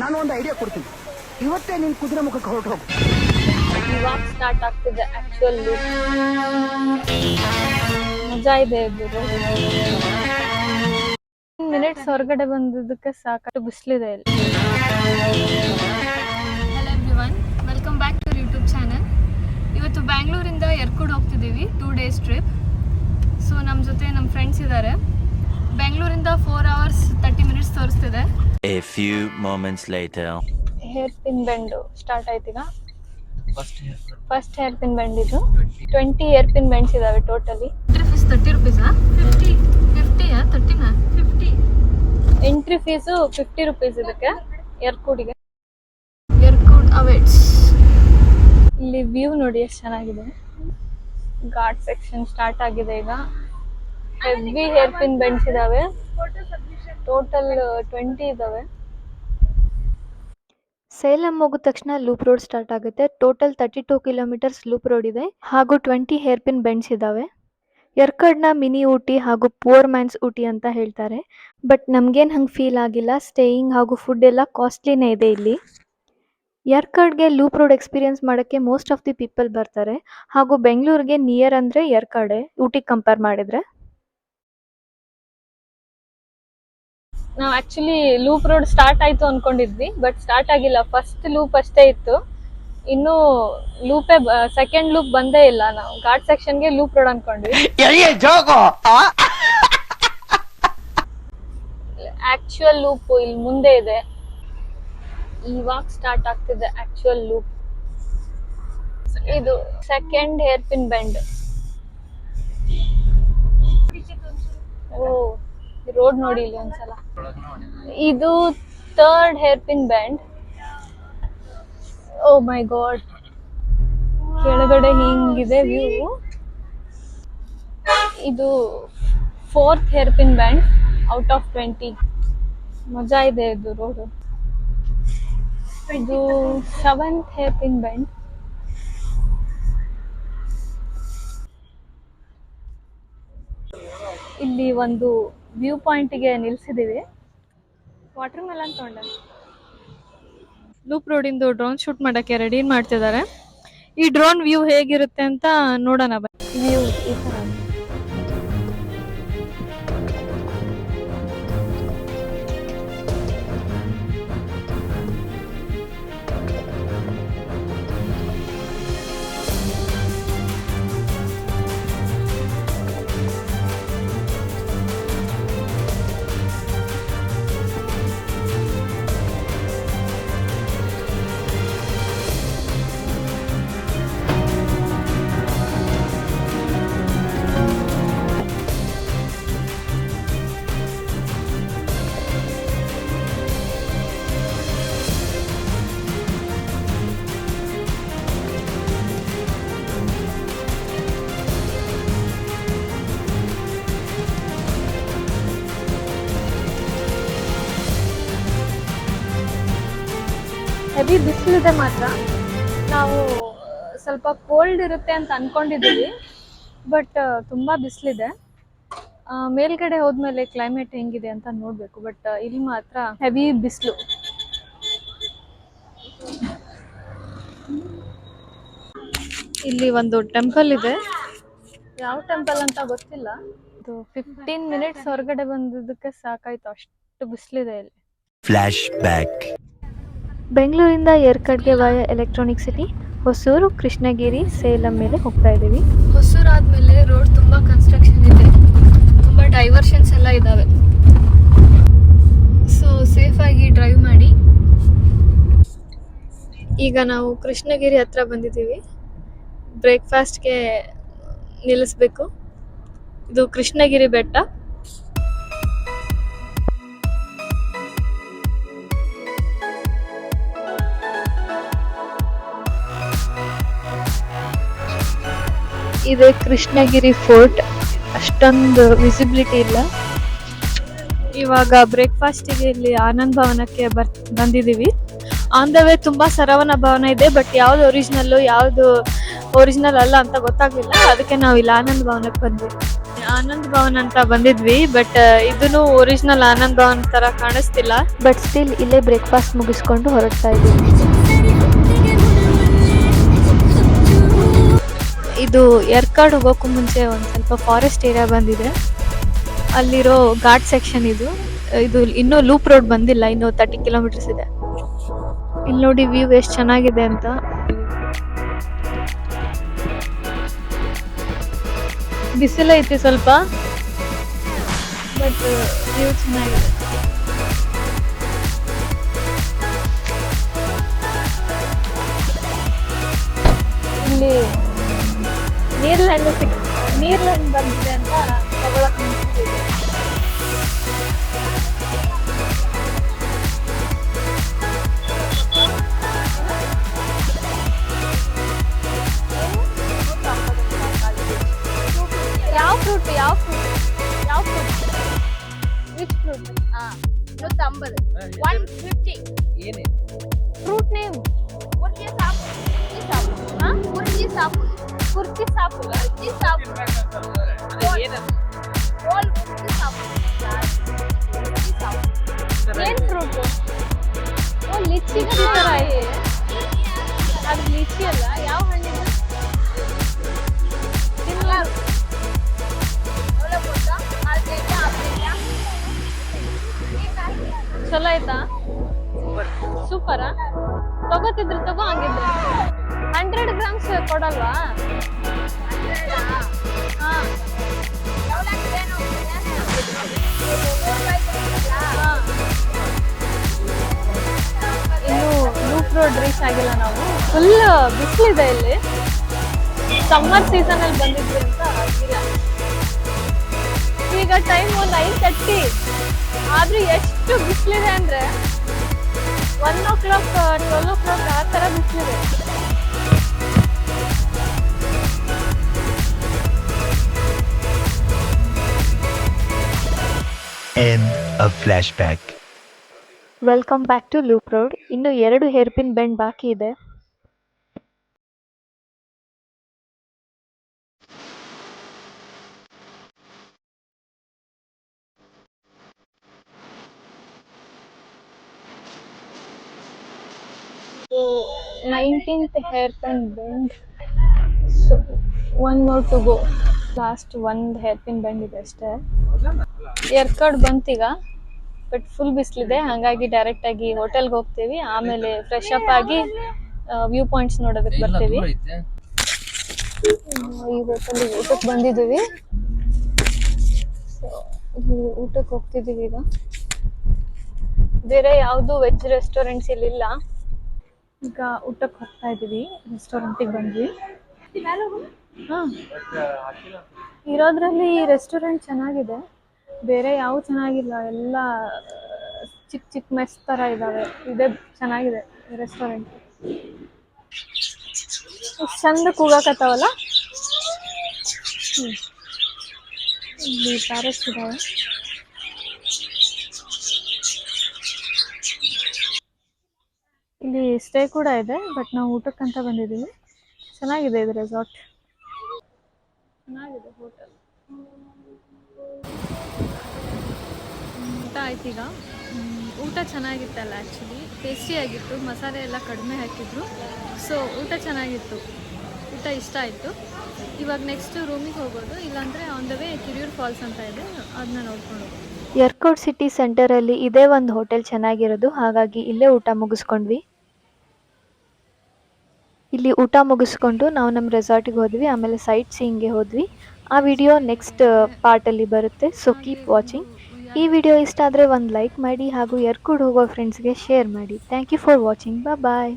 ನಾನು ಒಂದು ಐಡಿಯಾ ಕೊಡ್ತೀನಿ, ಇವತ್ತೇ ನಿನ್ ಕುದುರೆ ಮುಖಕ್ಕೆ ಹೊರಟು ಹೋಗು. ಇವಾಗ ಸ್ಟಾರ್ಟ್ ಆಗ್ತಿದೆ ಆಕ್ಚುಲ್ ಮಜಾ ಇದೆ ಇದು. ಮಿನಿಟ್ಸ್ ಹೊರಗಡೆ ಬಂದಿದ್ದಕ್ಕೆ ಸಾಕಷ್ಟು ಬಿಸಿಲಿದೆ ಇಲ್ಲಿ. Hello everyone, welcome back to YouTube channel. ಇವತ್ತು ಬ್ಯಾಂಗ್ಳೂರಿಂದ ಯರ್ಕುಡ್ ಹೋಗ್ತಿದ್ದೀವಿ, 2 days ಟ್ರಿಪ್. ಸೊ ನಮ್ಮ ಜೊತೆ ನಮ್ಮ ಫ್ರೆಂಡ್ಸ್ ಇದ್ದಾರೆ. ಬೆಂಗಳೂರಿಂದ 4 hours 30 minutes ತೋರಿಸ್ತಿದೆ. A few moments later. Hair pin bend start ಆಯ್ತೀಗ. ಫಸ್ಟ್ ಹೇರ್ ಪಿನ್ ಬೆಂಡ್ ಇದು. 20 ಹೇರ್ ಪಿನ್ ಬೆಂಡ್ಸ್ ಇದಾವೆ totally. Entry fees 30 rupees. 50 30 50. Entry fees 50 rupees ಇದಕ್ಕೆ ಯರ್ಕುಡ್ಗೆ. ಯರ್ಕುಡ್ ಅವೇಟ್ಸ್. ಇಲ್ಲಿ ವ್ಯೂ ನೋಡಿ ಎಷ್ಟು ಚೆನ್ನಾಗಿದೆ. ಘಾಟ್ ಸೆಕ್ಷನ್ ಸ್ಟಾರ್ಟ್ ಆಗಿದೆ ಈಗ. ಹೆವಿ ಹೇರ್ ಪಿನ್ ಬೆಂಡ್ಸ್ ಇದಾವೆ. ಟೋಟಲ್ 20 ಇದಾವೆ. ಸೇಲಂ ಹೋಗಿದ ತಕ್ಷಣ ಲೂಪ್ ರೋಡ್ ಸ್ಟಾರ್ಟ್ ಆಗುತ್ತೆ. ಟೋಟಲ್ 32 ಕಿಲೋಮೀಟರ್ಸ್ ಲೂಪ್ ರೋಡ್ ಇದೆ ಹಾಗೂ 20 ಹೇರ್ ಪಿನ್ ಬೆಂಡ್ಸ್ ಇದಾವೆ. ಯರ್ಕಡ್ನ ಮಿನಿ ಊಟಿ ಹಾಗೂ ಪುವರ್ ಮ್ಯಾನ್ಸ್ ಊಟಿ ಅಂತ ಹೇಳ್ತಾರೆ. ಬಟ್ ನಮ್ಗೇನು ಹಂಗೆ ಫೀಲ್ ಆಗಿಲ್ಲ. ಸ್ಟೇಯಿಂಗ್ ಹಾಗೂ ಫುಡ್ ಎಲ್ಲ ಕಾಸ್ಟ್ಲಿನೇ ಇದೆ ಇಲ್ಲಿ. ಯರ್ಕಡ್ಗೆ ಲೂಪ್ ರೋಡ್ ಎಕ್ಸ್ಪೀರಿಯನ್ಸ್ ಮಾಡೋಕ್ಕೆ ಮೋಸ್ಟ್ ಆಫ್ ದಿ ಪೀಪಲ್ ಬರ್ತಾರೆ ಹಾಗೂ ಬೆಂಗಳೂರಿಗೆ ನಿಯರ್ ಅಂದರೆ ಯರ್ಕಡೆ ಊಟಿಗೆ ಕಂಪೇರ್ ಮಾಡಿದರೆ. ನಾವು ಆಕ್ಚುಲಿ ಲೂಪ್ ರೋಡ್ ಸ್ಟಾರ್ಟ್ ಆಯ್ತು ಅನ್ಕೊಂಡಿದ್ವಿ, ಬಟ್ ಸ್ಟಾರ್ಟ್ ಆಗಿಲ್ಲ. ಫಸ್ಟ್ ಲೂಪ್ ಅಷ್ಟೇ ಇತ್ತು, ಇನ್ನು ಲೂಪೇ ಸೆಕೆಂಡ್ ಲೂಪ್ ಬಂದೇ ಇಲ್ಲ. ನಾವು ಘಾಟ್ ಸೆಕ್ಷನ್ಗೆ ಲೂಪ್ ರೋಡ್ ಅನ್ಕೊಂಡ್ವಿ. ಆಕ್ಚುಯಲ್ ಲೂಪ್ ಇಲ್ಲಿ ಮುಂದೆ ಇದೆ. ಇವಾಗ ಸ್ಟಾರ್ಟ್ ಆಗ್ತಿದೆ ಆಕ್ಚುಯಲ್ ಲೂಪ್. ಇದು second hair pin bend. Oh, road ನೋಡಿ ಇಲ್ಲಿ ಒಂದ್ಸಲ. ಇದು 3rd hair pin bend. Oh my god, ಕೆಳಗಡೆ ಹಿಂಗಿದೆ ವ್ಯೂ. ಇದು 4th hair pin bend out of 20. ಮಜಾ ಇದೆ ಇದು ರೋಡ್. ಇದು 7th ಹೇರ್ ಪಿನ್ ಬ್ಯಾಂಡ್. ಇಲ್ಲಿ ಒಂದು ವ್ಯೂ ಪಾಯಿಂಟ್ಗೆ ನಿಲ್ಸಿದೀವಿ. ವಾಟರ್ ಮೆಲನ್ ತಗೊಂಡ. ಲೂಪ್ ರೋಡಿಂದು ಡ್ರೋನ್ ಶೂಟ್ ಮಾಡಕ್ಕೆ ರೆಡಿ ಮಾಡ್ತಿದ್ದಾರೆ. ಈ ಡ್ರೋನ್ ವ್ಯೂ ಹೇಗಿರುತ್ತೆ ಅಂತ ನೋಡೋಣ. ವ್ಯೂ ಈ ತರ ಹೆವಿ ಬಿಸಿಲಿದೆ ಮಾತ್ರ. ನಾವು ಸ್ವಲ್ಪ ಕೋಲ್ಡ್ ಇರುತ್ತೆ ಅಂತ ಅನ್ಕೊಂಡಿದ್ದೀವಿ, ಬಟ್ ತುಂಬ ಬಿಸಿಲಿದೆ. ಮೇಲ್ಗಡೆ ಹೋದ್ಮೇಲೆ ಕ್ಲೈಮೇಟ್ ಹೆಂಗಿದೆ ಅಂತ ನೋಡಬೇಕು. ಬಟ್ ಇಲ್ಲಿ ಮಾತ್ರ ಹೆವಿ ಬಿಸಿಲು. ಇಲ್ಲಿ ಒಂದು ಟೆಂಪಲ್ ಇದೆ, ಯಾವ ಟೆಂಪಲ್ ಅಂತ ಗೊತ್ತಿಲ್ಲ. ಇದು 15 minutes ಹೊರಗಡೆ ಬಂದಿದ್ದಕ್ಕೆ ಸಾಕಾಯ್ತು, ಅಷ್ಟು ಬಿಸಿಲಿದೆ ಇಲ್ಲಿ. Flash back. ಬೆಂಗಳೂರಿಂದ ಯರ್ಕಡ್ಗೆ ವಯ ಎಲೆಕ್ಟ್ರಾನಿಕ್ ಸಿಟಿ, ಹೊಸೂರು, ಕೃಷ್ಣಗಿರಿ, ಸೇಲಂ ಮೇಲೆ ಹೋಗ್ತಾ ಇದ್ದೀವಿ. ಹೊಸೂರು ಆದಮೇಲೆ ರೋಡ್ ತುಂಬ ಕನ್ಸ್ಟ್ರಕ್ಷನ್ ಇದೆ, ತುಂಬ ಡೈವರ್ಷನ್ಸ್ ಎಲ್ಲ ಇದ್ದಾವೆ. ಸೊ ಸೇಫಾಗಿ ಡ್ರೈವ್ ಮಾಡಿ. ಈಗ ನಾವು ಕೃಷ್ಣಗಿರಿ ಹತ್ರ ಬಂದಿದ್ದೀವಿ. ಬ್ರೇಕ್ಫಾಸ್ಟ್ಗೆ ನಿಲ್ಲಿಸ್ಬೇಕು. ಇದು ಕೃಷ್ಣಗಿರಿ ಬೆಟ್ಟ. ಇದೆ ಕೃಷ್ಣಗಿರಿ ಫೋರ್ಟ್. ಅಷ್ಟೊಂದು ವಿಸಿಬಿಲಿಟಿ ಇಲ್ಲ. ಇವಾಗ ಬ್ರೇಕ್ಫಾಸ್ಟಿಗೆ ಇಲ್ಲಿ ಆನಂದ್ ಭವನಕ್ಕೆ ಬಂದಿದ್ದೀವಿ. ಆನ್ ದ ವೇ ತುಂಬ ಸರವಣ ಭವನ ಇದೆ, ಬಟ್ ಯಾವ್ದು ಒರಿಜಿನಲ್ಲು ಯಾವುದು ಒರಿಜಿನಲ್ ಅಲ್ಲ ಅಂತ ಗೊತ್ತಾಗಲಿಲ್ಲ. ಅದಕ್ಕೆ ನಾವು ಇಲ್ಲಿ ಆನಂದ್ ಭವನಕ್ಕೆ ಬಂದ್ವಿ. ಆನಂದ್ ಭವನ್ ಅಂತ ಬಂದಿದ್ವಿ, ಬಟ್ ಇದನ್ನು ಒರಿಜಿನಲ್ ಆನಂದ್ ಭವನ್ ತರ ಕಾಣಿಸ್ತಿಲ್ಲ. ಬಟ್ ಸ್ಟಿಲ್ ಇಲ್ಲೇ ಬ್ರೇಕ್ಫಾಸ್ಟ್ ಮುಗಿಸ್ಕೊಂಡು ಹೊರಡ್ತಾ ಇದ್ದೀವಿ. ಇದು ಯರ್ಕಾಡ್ ಹೋಗೋಕ್ಕೂ ಮುಂಚೆ ಒಂದು ಸ್ವಲ್ಪ ಫಾರೆಸ್ಟ್ ಏರಿಯಾ ಬಂದಿದೆ. ಅಲ್ಲಿರೋ ಘಾಟ್ ಸೆಕ್ಷನ್ ಇದು ಇನ್ನೂ ಲೂಪ್ ರೋಡ್ ಬಂದಿಲ್ಲ, ಇನ್ನು 30 ಕಿಲೋಮೀಟರ್ಸ್ ಇದೆ. ಇಲ್ಲಿ ನೋಡಿ ವ್ಯೂ ಎಷ್ಟು ಚೆನ್ನಾಗಿದೆ ಅಂತ. ಬಿಸಿಲೈತಿ ಸ್ವಲ್ಪ, ಬಟ್ ವ್ಯೂ ಚೆನ್ನಾಗಿದೆ. ಇಲ್ಲಿ ನೀರ್ಲ್ಯಾಂಡ್ ಬಂದಿದೆ ಅಂತ ತಗೊಳಕ್ ನಿಂತಿದ್ದೀವಿ. ಯಾವ ಫ್ರೂಟ್ ವಿಚ್ ಫ್ರೂಟ್? 150 150 ಏನೇ ಫ್ರೂಟ್ ನೇಮ್ ಕುರ್ಚಿ ಸಾಪು ಏನ್ ಫ್ರೂಟ್? ಓ ಲಿಚಿ ತರ ಅದು ಲಿಚಿ ಅಲ್ಲ, ಯಾವ ಹಣ್ಣಿದೆ? ಚಲೋ ಆಯ್ತಾ? ಸೂಪರಾ? ತಗೋತಿದ್ರು ತಗೋ, ಹಂಗಿದ್ರೆ 100 ಗ್ರಾಮ್ಸ್ ಕೊಡಲ್ವಾ? ಹಾ ಇನ್ನು ಲೂಪ್ ರೋಡ್ ರೀಚ್ ಆಗಿಲ್ಲ ನಾವು. ಫುಲ್ ಬಿಸಿಲಿದೆ ಇಲ್ಲಿ. ಸಮ್ಮರ್ ಸೀಸನ್ ಅಲ್ಲಿ ಬಂದಿದ್ವಿ ಅಂತ ಆಗಿಲ್ಲ. ಈಗ ಟೈಮ್ 9:30 ಆದ್ರೂ ಎಷ್ಟು ಬಿಸಿಲಿದೆ ಅಂದ್ರೆ 1 o'clock 12 o'clock ಆ ತರ ಬಿಸಿಲಿದೆ. End of flashback. Welcome back to loop road. ಇನ್ನು 2 ಹೇರ್ ಪಿನ್ ಬೆಂಡ್ ಬಾಕಿ ಇದೆ. So 19th hairpin bend. So one more to go. Last one hairpin bend ಇದೆ ಅಷ್ಟೇ. ಯರ್ಕಾಡ್ ಬಂತೀಗ, ಬಟ್ ಫುಲ್ ಬಿಸಿಲಿದೆ, ಹಾಗಾಗಿ ಡೈರೆಕ್ಟ್ ಆಗಿ ಹೋಟೆಲ್ಗೆ ಹೋಗ್ತೀವಿ. ಆಮೇಲೆ ಫ್ರೆಶ್ ಅಪ್ ಆಗಿ ವ್ಯೂ ಪಾಯಿಂಟ್ಸ್ ನೋಡೋದಕ್ಕೆ ಬರ್ತೀವಿ. ಈ ಹೋಟೆಲ್ಗೆ ಊಟಕ್ಕೆ ಬಂದಿದ್ದೀವಿ. ಸೊ ಊಟಕ್ಕೆ ಹೋಗ್ತಿದ್ದೀವಿ ಈಗ. ಬೇರೆ ಯಾವುದು ವೆಜ್ ರೆಸ್ಟೋರೆಂಟ್ಸ್ ಇಲ್ಲಿಲ್ಲ. ಈಗ ಊಟಕ್ಕೆ ಹೋಗ್ತಾ ಇದ್ದೀವಿ. ರೆಸ್ಟೋರೆಂಟಿಗೆ ಬಂದ್ವಿ. ಹಾಂ, ಇರೋದ್ರಲ್ಲಿ ರೆಸ್ಟೋರೆಂಟ್ ಚೆನ್ನಾಗಿದೆ, ಬೇರೆ ಯಾವ ಚೆನ್ನಾಗಿಲ್ಲ. ಎಲ್ಲ ಚಿಕ್ಕ ಚಿಕ್ಕ ಮೆಸ್ ಥರ ಇದ್ದಾವೆ. ಇದೇ ಚೆನ್ನಾಗಿದೆ ರೆಸ್ಟೋರೆಂಟ್. ಚಂದ ಕೂಗಾಕತ್ತಾವಲ್ಲ. ಇಲ್ಲಿ ಪ್ಯಾರೆಟ್ಸ್ ಇದ್ದಾವೆ. ಇಲ್ಲಿ ಸ್ಟೇ ಕೂಡ ಇದೆ, ಬಟ್ ನಾವು ಊಟಕ್ಕಂತ ಬಂದಿದ್ದೀವಿ. ಚೆನ್ನಾಗಿದೆ ಇದು ರೆಸಾರ್ಟ್, ಚೆನ್ನಾಗಿದೆ ಹೋಟೆಲ್. ಊಟ ಆಯ್ತೀಗ. ಊಟ ಚೆನ್ನಾಗಿತ್ತಲ್ಲ, ಆ್ಯಕ್ಚುಲಿ ಟೇಸ್ಟಿಯಾಗಿತ್ತು. ಮಸಾಲೆ ಎಲ್ಲ ಕಡಿಮೆ ಹಾಕಿದ್ರು. ಸೊ ಊಟ ಚೆನ್ನಾಗಿತ್ತು, ಊಟ ಇಷ್ಟ ಆಯಿತು. ಇವಾಗ ನೆಕ್ಸ್ಟ್ ರೂಮಿಗೆ ಹೋಗೋದು, ಇಲ್ಲಾಂದರೆ ಆನ್ ದ ವೇ ಕಿರಿಯೂರ್ ಫಾಲ್ಸ್ ಅಂತ ಇದೆ, ಅದನ್ನ ನೋಡ್ಕೊಂಡು ಹೋಗೋದು. ಯರ್ಕೌಡ್ ಸಿಟಿ ಸೆಂಟರಲ್ಲಿ ಇದೇ ಒಂದು ಹೋಟೆಲ್ ಚೆನ್ನಾಗಿರೋದು, ಹಾಗಾಗಿ ಇಲ್ಲೇ ಊಟ ಮುಗಿಸ್ಕೊಂಡ್ವಿ. ಇಲ್ಲಿ ಊಟ ಮುಗಿಸ್ಕೊಂಡು ನಾವು ನಮ್ಮ ರೆಸಾರ್ಟಿಗೆ ಹೋದ್ವಿ. ಆಮೇಲೆ ಸೈಟ್ ಸೀಯಿಂಗ್ಗೆ ಹೋದ್ವಿ. ಆ ವಿಡಿಯೋ ನೆಕ್ಸ್ಟ್ ಪಾರ್ಟಲ್ಲಿ ಬರುತ್ತೆ. So keep watching. ಈ ವಿಡಿಯೋ ಇಷ್ಟ ಆದರೆ ಒಂದು ಲೈಕ್ ಮಾಡಿ ಹಾಗೂ ಯರ್ಕೌಡ್ ಹೋಗೋ ಫ್ರೆಂಡ್ಸ್ಗೆ ಶೇರ್ ಮಾಡಿ. Thank you for watching. Bye.